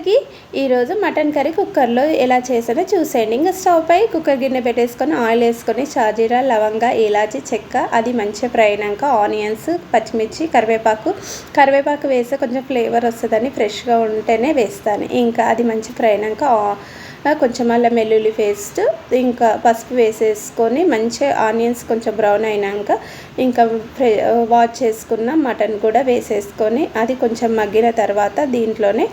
అందరికీ ఈరోజు mutton curry కుక్కర్లో ఎలా చేసానో చూసేయండి. ఇంకా స్టవ్ పై కుక్కర్ గిన్నె పెట్టేసుకొని ఆయిల్ వేసుకొని షాజీరా, లవంగా, ఇలాచి, చెక్క అది మంచిగా ఫ్రై అయినాక ఆనియన్స్, పచ్చిమిర్చి, కరివేపాకు వేస్తే కొంచెం ఫ్లేవర్ వస్తుందని ఫ్రెష్గా ఉంటేనే వేస్తాను. ఇంకా అది మంచి ఫ్రై అయినాక కొంచెం అల్లం వెల్లుల్లి పేస్ట్ ఇంకా పసుపు వేసేసుకొని మంచిగా ఆనియన్స్ కొంచెం బ్రౌన్ అయినాక ఇంకా వాష్ చేసుకున్న మటన్ కూడా వేసేసుకొని అది కొంచెం మగ్గిన తర్వాత దీంట్లోనే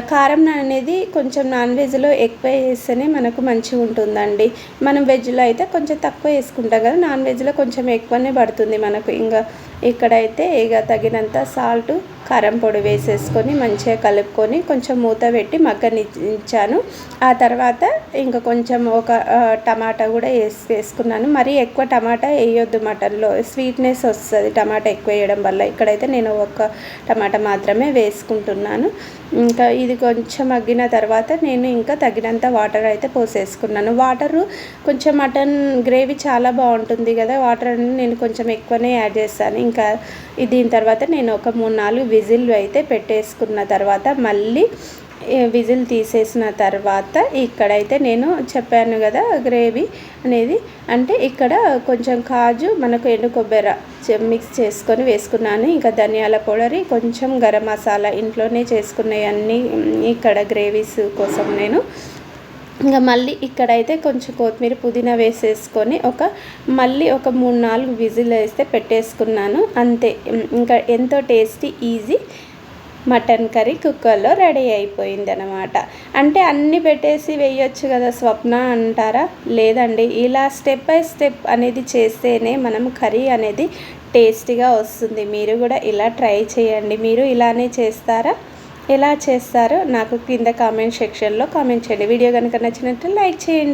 కారం అనేది కొంచెం నాన్ వెజ్లో ఎక్కువ వేస్తేనే మనకు మంచిగా ఉంటుందండి. మనం వెజ్లో అయితే కొంచెం తక్కువ వేసుకుంటాం కదా, నాన్ వెజ్లో కొంచెం ఎక్కువనే పడుతుంది మనకు. ఇంకా ఇక్కడైతే ఇక తగినంత సాల్ట్, కారం పొడి వేసేసుకొని మంచిగా కలుపుకొని కొంచెం మూత పెట్టి మగ్గనిచ్చాను. ఆ తర్వాత ఇంకా కొంచెం ఒక టమాటా కూడా వేసుకున్నాను. మరీ ఎక్కువ టమాటా వేయొద్దు, మటన్లో స్వీట్నెస్ వస్తుంది టమాటా ఎక్కువ వేయడం వల్ల. ఇక్కడైతే నేను ఒక టమాటా మాత్రమే వేసుకుంటున్నాను. ఇంకా ఇది కొంచెం మగ్గిన తర్వాత నేను ఇంకా తగినంత వాటర్ అయితే పోసేసుకున్నాను. వాటరు కొంచెం మటన్ గ్రేవీ చాలా బాగుంటుంది కదా, వాటర్ అనేది నేను కొంచెం ఎక్కువనే యాడ్ చేస్తాను. ఇంకా దీని తర్వాత నేను ఒక 3-4 విజిల్లు అయితే పెట్టేసుకున్న తర్వాత మళ్ళీ విజిల్ తీసేసిన తర్వాత ఇక్కడైతే నేను చెప్పాను కదా గ్రేవీ అనేది, అంటే ఇక్కడ కొంచెం కాజు, మనకు ఎండు కొబ్బరి మిక్స్ చేసుకొని వేసుకున్నాను. ఇంకా ధనియాల పౌడర్, కొంచెం గరం మసాలా ఇంట్లోనే చేసుకునేవన్నీ ఇక్కడ గ్రేవీస్ కోసం నేను. ఇంకా మళ్ళీ ఇక్కడైతే కొంచెం కొత్తిమీర, పుదీనా వేసేసుకొని మళ్ళీ ఒక 3-4 విజిల్ వేస్తే పెట్టేసుకున్నాను. అంతే, ఇంకా ఎంతో టేస్టీ ఈజీ మటన్ కర్రీ కుక్కర్లో రెడీ అయిపోయింది అనమాట. అంటే అన్నీ పెట్టేసి వేయొచ్చు కదా స్వప్న అంటారా? లేదండి, ఇలా స్టెప్ బై స్టెప్ అనేది చేస్తేనే మనం కర్రీ అనేది టేస్టీగా వస్తుంది. మీరు కూడా ఇలా ట్రై చేయండి. మీరు ఇలానే చేస్తారా? ఎలా చేస్తారో నాకు కింద కామెంట్ సెక్షన్లో కామెంట్ చేయండి. వీడియో కనుక నచ్చినట్టు లైక్ చేయండి.